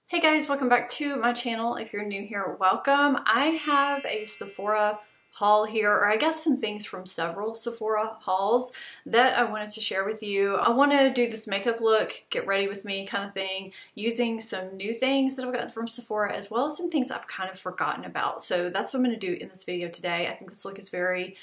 Hey guys, welcome back to my channel. If you're new here, welcome. I have a Sephora haul here, or I guess some things from several Sephora hauls that I wanted to share with you. I want to do this makeup look, get ready with me kind of thing, using some new things that I've gotten from Sephora, as well as some things I've kind of forgotten about. So that's what I'm going to do in this video today. I think this look is very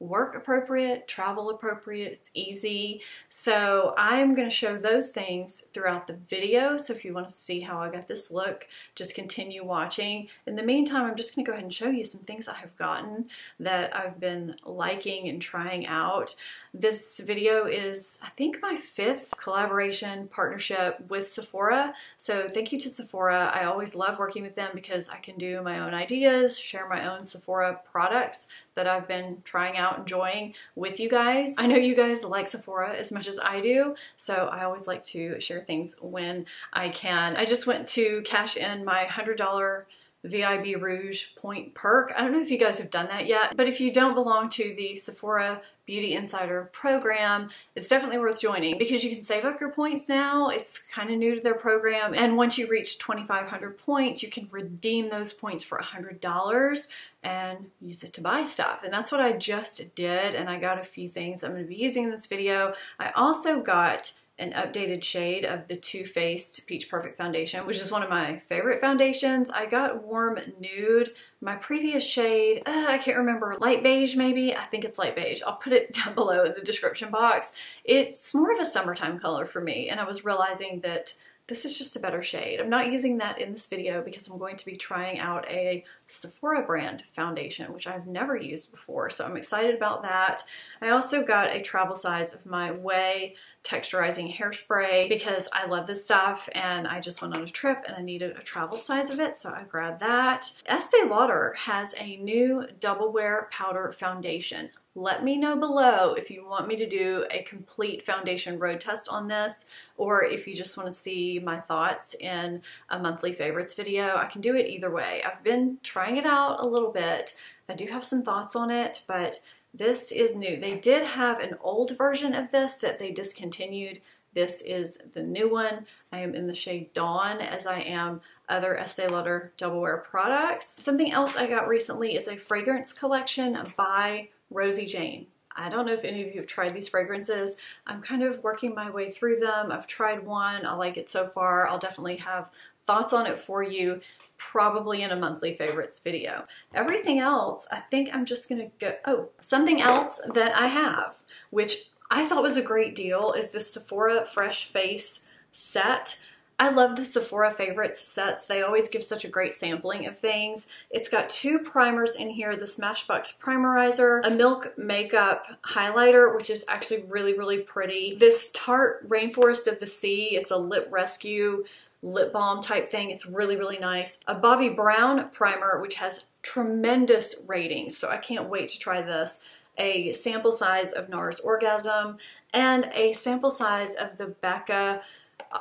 work appropriate, travel appropriate, it's easy. So I'm going to show those things throughout the video. So if you want to see how I got this look, just continue watching. In the meantime, I'm just going to go ahead and show you some things I have gotten that I've been liking and trying out. This video is, I think, my 5th collaboration partnership with Sephora. So thank you to Sephora. I always love working with them because I can do my own ideas, share my own Sephora products that I've been trying out, enjoying with you guys. I know you guys like Sephora as much as I do, so I always like to share things when I can. I just went to cash in my $100 VIB Rouge point perk. I don't know if you guys have done that yet, but if you don't belong to the Sephora Beauty Insider program, it's definitely worth joining because you can save up your points now. It's kind of new to their program, and once you reach 2,500 points, you can redeem those points for $100 and use it to buy stuff. And that's what I just did, and I got a few things I'm going to be using in this video. I also got an updated shade of the Too Faced Peach Perfect foundation, which is one of my favorite foundations. I got Warm Nude. My previous shade, I can't remember, light beige maybe? I think it's light beige. I'll put it down below in the description box. It's more of a summertime color for me, and I was realizing that this is just a better shade. I'm not using that in this video because I'm going to be trying out a Sephora brand foundation, which I've never used before, so I'm excited about that. I also got a travel size of my Way texturizing hairspray because I love this stuff and I just went on a trip and I needed a travel size of it, so I grabbed that. Estee Lauder has a new Double Wear Powder Foundation. Let me know below if you want me to do a complete foundation road test on this, or if you just want to see my thoughts in a monthly favorites video. I can do it either way. I've been trying it out a little bit. I do have some thoughts on it, but this is new. They did have an old version of this that they discontinued. This is the new one. I am in the shade Dawn, as I am other Estee Lauder Double Wear products. Something else I got recently is a fragrance collection by Rosie Jane. I don't know if any of you have tried these fragrances. I'm kind of working my way through them. I've tried one. I like it so far. I'll definitely have thoughts on it for you, probably in a monthly favorites video. Everything else, I think I'm just gonna go, something else that I have, which I thought was a great deal, is the Sephora Fresh Face set. I love the Sephora favorites sets. They always give such a great sampling of things. It's got 2 primers in here, the Smashbox Primerizer, a Milk Makeup highlighter, which is actually really, really pretty. This Tarte Rainforest of the Sea, it's a lip rescue lip balm type thing. It's really, really nice. A Bobbi Brown primer, which has tremendous ratings, so I can't wait to try this. A sample size of NARS Orgasm, and a sample size of the Becca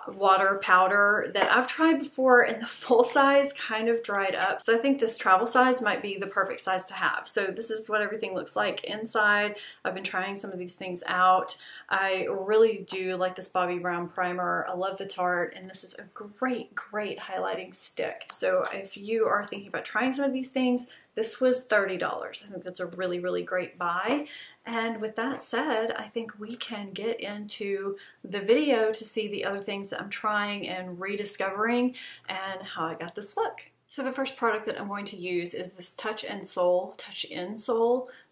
water powder that I've tried before, and the full size kind of dried up. So I think this travel size might be the perfect size to have. So this is what everything looks like inside. I've been trying some of these things out. I really do like this Bobbi Brown primer. I love the Tarte, and this is a great, great highlighting stick. So if you are thinking about trying some of these things, this was $30. I think that's a really, really great buy. And with that said, I think we can get into the video to see the other things that I'm trying and rediscovering and how I got this look. So the first product that I'm going to use is this Touch in Sol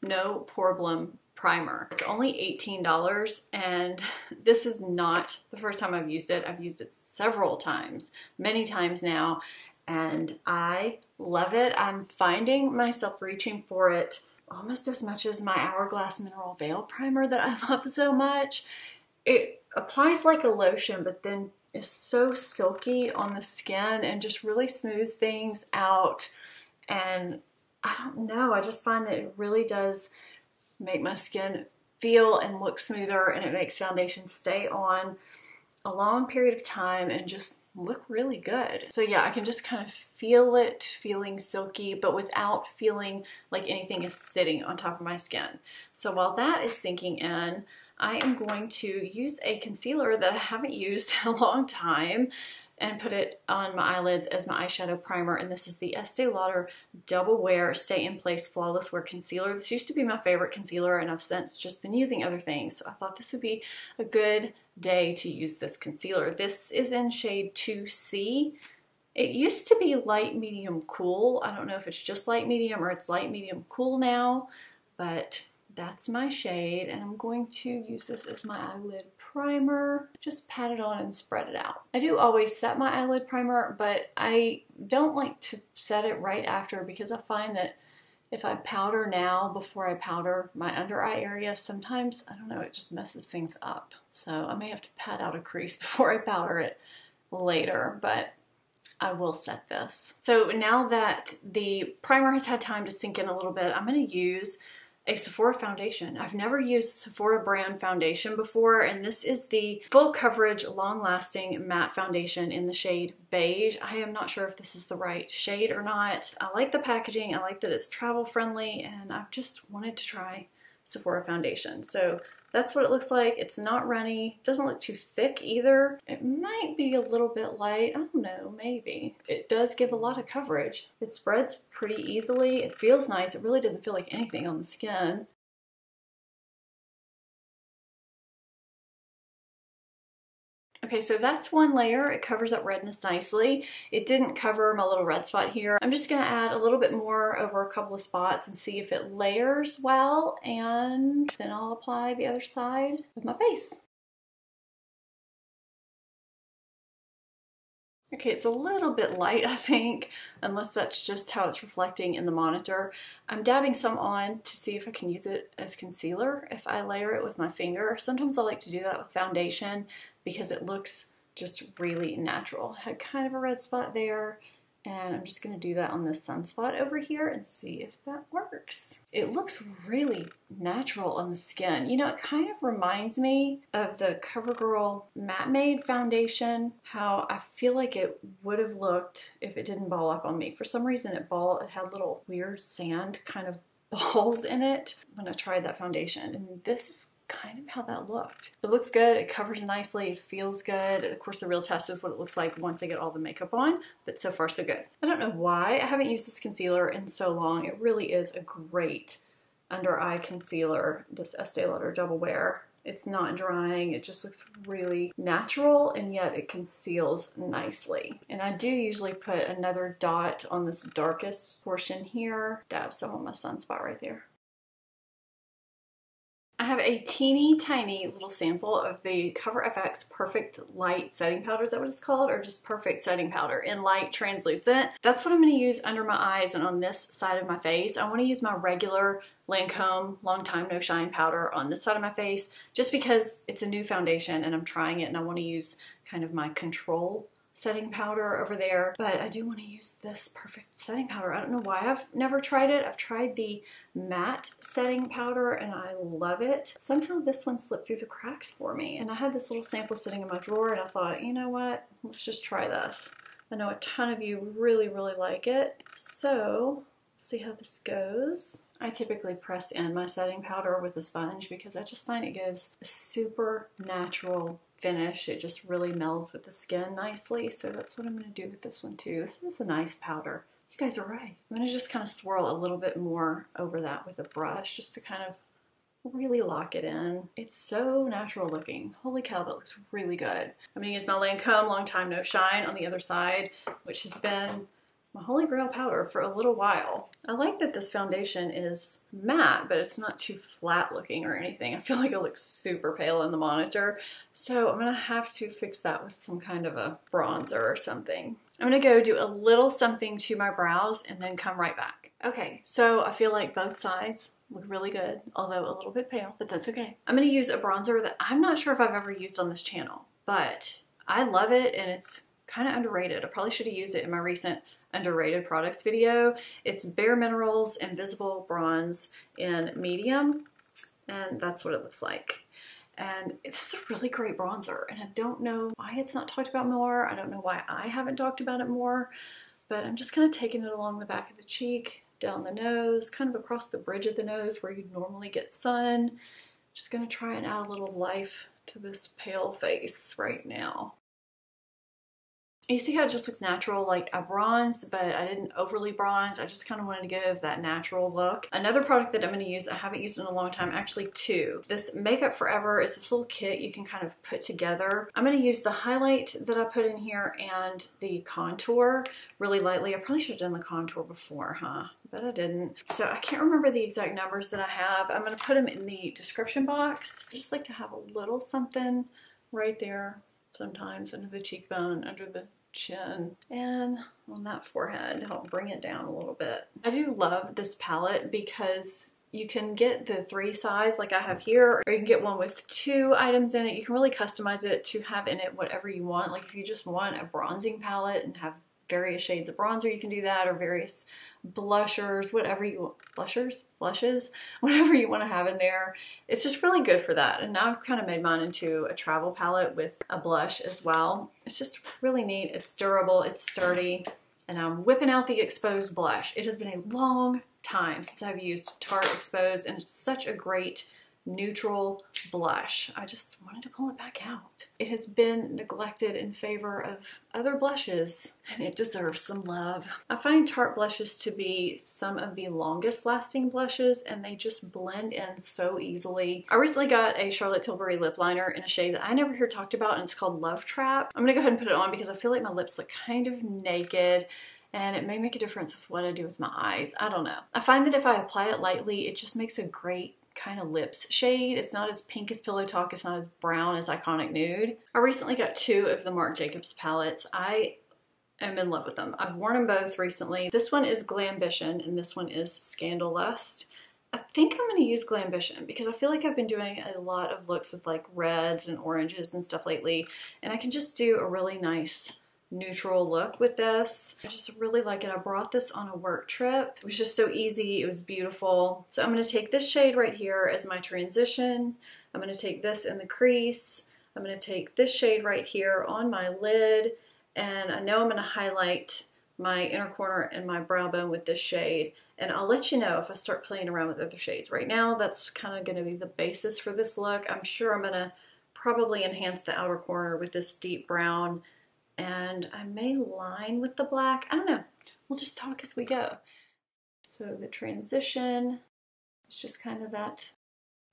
No Problem Primer. It's only $18, and this is not the first time I've used it. I've used it several times, many times now, and I love it. I'm finding myself reaching for it almost as much as my Hourglass Mineral Veil Primer that I love so much. It applies like a lotion, but then is so silky on the skin and just really smooths things out. And I don't know, I just find that it really does make my skin feel and look smoother, and it makes foundation stay on a long period of time and just look really good. So yeah, I can just kind of feel it feeling silky, but without feeling like anything is sitting on top of my skin. So while that is sinking in, I am going to use a concealer that I haven't used in a long time. and put it on my eyelids as my eyeshadow primer. And this is the Estee Lauder Double Wear Stay in Place Flawless Wear Concealer. This used to be my favorite concealer, and I've since just been using other things. So I thought this would be a good day to use this concealer. This is in shade 2C. It used to be light medium cool. I don't know if it's just light medium or it's light medium cool now, but that's my shade, and I'm going to use this as my eyelid primer. Just pat it on and spread it out. I do always set my eyelid primer, but I don't like to set it right after because I find that if I powder now before I powder my under eye area, sometimes, I don't know, it just messes things up. So I may have to pat out a crease before I powder it later, but I will set this. So now that the primer has had time to sink in a little bit, I'm going to use a Sephora foundation. I've never used Sephora brand foundation before, and this is the Full Coverage Long Lasting Matte Foundation in the shade Beige. I am not sure if this is the right shade or not. I like the packaging, I like that it's travel friendly, and I've just wanted to try Sephora foundation. So that's what it looks like. It's not runny. It doesn't look too thick either. It might be a little bit light. I don't know, maybe. It does give a lot of coverage. It spreads pretty easily. It feels nice. It really doesn't feel like anything on the skin. Okay, so that's one layer. It covers up redness nicely. It didn't cover my little red spot here. I'm just gonna add a little bit more over a couple of spots and see if it layers well, and then I'll apply the other side with my face. Okay, it's a little bit light, I think, unless that's just how it's reflecting in the monitor. I'm dabbing some on to see if I can use it as concealer if I layer it with my finger. Sometimes I like to do that with foundation because it looks just really natural. I had kind of a red spot there, and I'm just going to do that on this sunspot over here and see if that works. It looks really natural on the skin. You know, it kind of reminds me of the CoverGirl Matte Made foundation, how I feel like it would have looked if it didn't ball up on me. For some reason it had little weird sand kind of balls in it when I tried that foundation, and this is kind of how that looked. It looks good, it covers nicely, it feels good. Of course, the real test is what it looks like once I get all the makeup on, but so far so good. I don't know why I haven't used this concealer in so long. It really is a great under eye concealer, this Estee Lauder Double Wear. It's not drying, it just looks really natural, and yet it conceals nicely. And I do usually put another dot on this darkest portion here, dab some on my sunspot right there. I have a teeny tiny little sample of the Cover FX Perfect Light Setting Powder. Is that what it's called? Or just Perfect Setting Powder in light translucent. That's what I'm going to use under my eyes and on this side of my face. I want to use my regular Lancome Long Time No Shine powder on this side of my face just because it's a new foundation and I'm trying it, and I want to use kind of my control setting powder over there, but I do want to use this Perfect Setting Powder. I don't know why I've never tried it. I've tried the matte setting powder and I love it. Somehow this one slipped through the cracks for me, and I had this little sample sitting in my drawer and I thought, you know what, let's just try this. I know a ton of you really like it, so see how this goes. I typically press in my setting powder with a sponge because I just find it gives a super natural finish. It just really melds with the skin nicely, so that's what I'm going to do with this one too. This is a nice powder. You guys are right. I'm going to just kind of swirl a little bit more over that with a brush just to kind of really lock it in. It's so natural looking. Holy cow, that looks really good. I'm going to use my Lancome Long Time No Shine on the other side, which has been my holy grail powder for a little while. I like that this foundation is matte, but it's not too flat looking or anything. I feel like it looks super pale in the monitor, so I'm gonna have to fix that with some kind of a bronzer or something. I'm gonna go do a little something to my brows and then come right back. Okay, so I feel like both sides look really good, although a little bit pale, but that's okay. I'm gonna use a bronzer that I'm not sure if I've ever used on this channel, but I love it and it's kind of underrated. I probably should have used it in my recent underrated products video. It's Bare Minerals Invisible Bronze in medium, and that's what it looks like. And it's a really great bronzer, and I don't know why it's not talked about more. I don't know why I haven't talked about it more, but I'm just kind of taking it along the back of the cheek, down the nose, kind of across the bridge of the nose where you normally get sun. Just gonna try and add a little life to this pale face right now. You see how it just looks natural? Like I bronzed, but I didn't overly bronze. I just kind of wanted to give that natural look. Another product that I'm going to use, I haven't used in a long time, actually two. This Makeup Forever is this little kit you can kind of put together. I'm going to use the highlight that I put in here and the contour really lightly. I probably should have done the contour before, huh? But I didn't. So I can't remember the exact numbers that I have. I'm going to put them in the description box. I just like to have a little something right there. Sometimes under the cheekbone, under the chin, and on that forehead to help bring it down a little bit. I do love this palette because you can get the 3 size like I have here, or you can get one with 2 items in it. You can really customize it to have in it whatever you want. Like if you just want a bronzing palette and have various shades of bronzer, you can do that, or various blushers, whatever you want, blushes, whatever you want to have in there. It's just really good for that. And now I've kind of made mine into a travel palette with a blush as well. It's just really neat. It's durable, it's sturdy, and I'm whipping out the exposed blush. It has been a long time since I've used Tarte Exposed, and it's such a great neutral blush. I just wanted to pull it back out. It has been neglected in favor of other blushes, and it deserves some love. I find Tarte blushes to be some of the longest lasting blushes, and they just blend in so easily. I recently got a Charlotte Tilbury lip liner in a shade that I never hear talked about, and it's called Love Trap. I'm gonna go ahead and put it on because I feel like my lips look kind of naked, and it may make a difference with what I do with my eyes. I don't know. I find that if I apply it lightly, it just makes a great kind of lips shade. It's not as pink as Pillow Talk. It's not as brown as Iconic Nude. I recently got 2 of the Marc Jacobs palettes. I am in love with them. I've worn them both recently. This one is Glambition and this one is Scandalust. I think I'm going to use Glambition because I feel like I've been doing a lot of looks with like reds and oranges and stuff lately, and I can just do a really nice neutral look with this. I just really like it. I brought this on a work trip. It was just so easy. It was beautiful. So I'm going to take this shade right here as my transition. I'm going to take this in the crease. I'm going to take this shade right here on my lid, and I know I'm going to highlight my inner corner and my brow bone with this shade, and I'll let you know if I start playing around with other shades. Right now that's kind of going to be the basis for this look. I'm sure I'm going to probably enhance the outer corner with this deep brown, and I may line with the black. I don't know. We'll just talk as we go. So the transition is just kind of that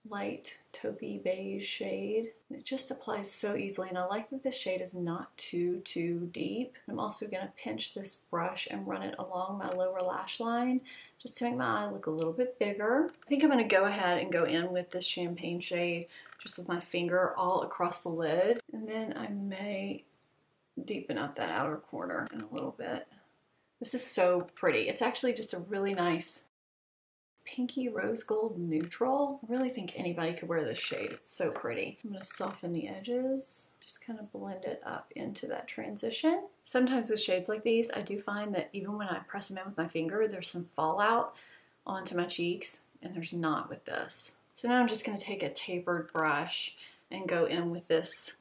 light taupey beige shade. It just applies so easily, and I like that this shade is not too deep. I'm also going to pinch this brush and run it along my lower lash line just to make my eye look a little bit bigger. I think I'm going to go ahead and go in with this champagne shade just with my finger all across the lid, and then I may deepen up that outer corner in a little bit. This is so pretty. It's actually just a really nice pinky rose gold neutral. I really think anybody could wear this shade. It's so pretty. I'm going to soften the edges, just kind of blend it up into that transition. Sometimes with shades like these, I do find that even when I press them in with my finger, there's some fallout onto my cheeks, and there's not with this. So now I'm just going to take a tapered brush and go in with this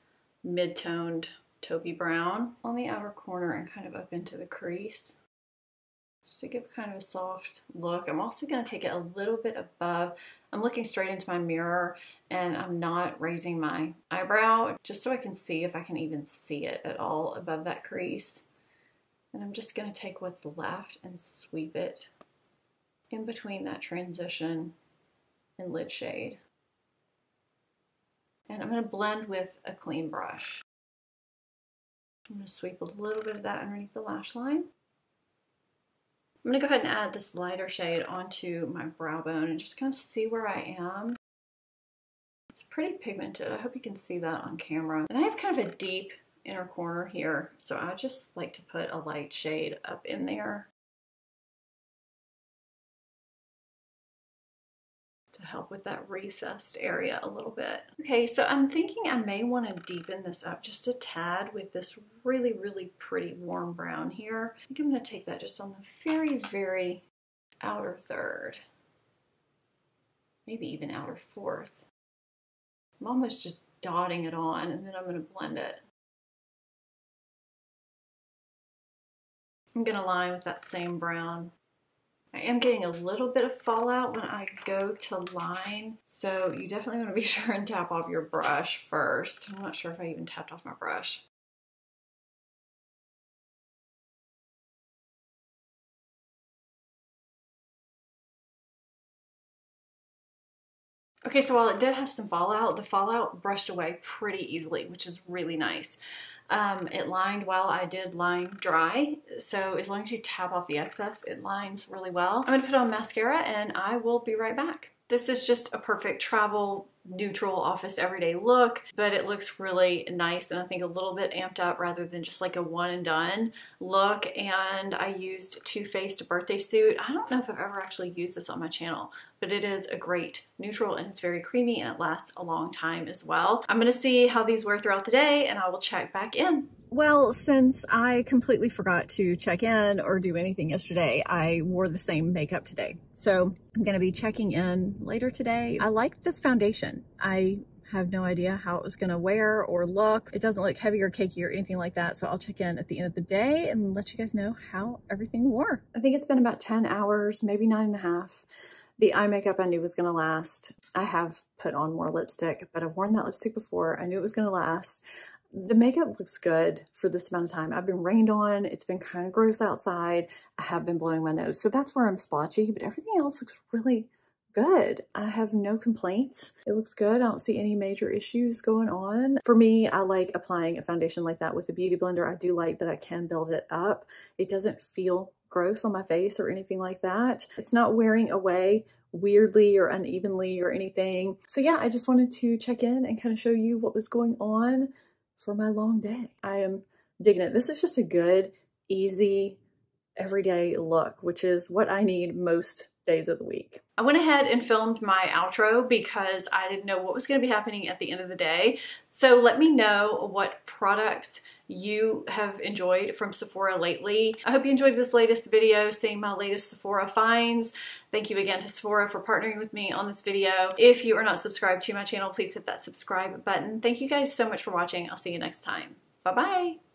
mid-toned taupey brown on the outer corner and kind of up into the crease, just to give kind of a soft look. I'm also going to take it a little bit above. I'm looking straight into my mirror, and I'm not raising my eyebrow, just so I can see if I can even see it at all above that crease. And I'm just going to take what's left and sweep it in between that transition and lid shade. And I'm going to blend with a clean brush. I'm going to sweep a little bit of that underneath the lash line. I'm going to go ahead and add this lighter shade onto my brow bone and just kind of see where I am. It's pretty pigmented. I hope you can see that on camera. And I have kind of a deep inner corner here, so I just like to put a light shade up in there to help with that recessed area a little bit. Okay, so I'm thinking I may want to deepen this up just a tad with this really pretty warm brown here. I think I'm going to take that just on the very outer third, maybe even outer fourth. I'm almost just dotting it on, and then I'm going to blend it. I'm going to line with that same brown. I am getting a little bit of fallout when I go to line, so you definitely want to be sure and tap off your brush first. I'm not sure if I even tapped off my brush. Okay, so while it did have some fallout, the fallout brushed away pretty easily, which is really nice. It lined well. I did line dry, so as long as you tap off the excess, it lines really well. I'm gonna put on mascara and I will be right back. This is just a perfect travel, neutral, office, everyday look, but it looks really nice and I think a little bit amped up rather than just like a one and done look. And I used Too Faced birthday suit. I don't know if I've ever actually used this on my channel, but it is a great neutral and it's very creamy and it lasts a long time as well. I'm gonna see how these wear throughout the day and I will check back in. Well, since I completely forgot to check in or do anything yesterday, I wore the same makeup today. So I'm gonna be checking in later today. I like this foundation. I have no idea how it was gonna wear or look. It doesn't look heavy or cakey or anything like that. So I'll check in at the end of the day and let you guys know how everything wore. I think it's been about 10 hours, maybe 9.5. The eye makeup I knew was gonna last. I have put on more lipstick, but I've worn that lipstick before. I knew it was gonna last. The makeup looks good for this amount of time. I've been rained on. It's been kind of gross outside. I have been blowing my nose. So that's where I'm splotchy, but everything else looks really good. I have no complaints. It looks good. I don't see any major issues going on. For me, I like applying a foundation like that with a beauty blender. I do like that I can build it up. It doesn't feel gross on my face or anything like that. It's not wearing away weirdly or unevenly or anything. So yeah, I just wanted to check in and kind of show you what was going on for my long day. I am digging it. This is just a good, easy, everyday look, which is what I need most days of the week. I went ahead and filmed my outro because I didn't know what was going to be happening at the end of the day. So let me know what products you have enjoyed from Sephora lately. I hope you enjoyed this latest video, seeing my latest Sephora finds. Thank you again to Sephora for partnering with me on this video. If you are not subscribed to my channel, please hit that subscribe button. Thank you guys so much for watching. I'll see you next time. Bye-bye.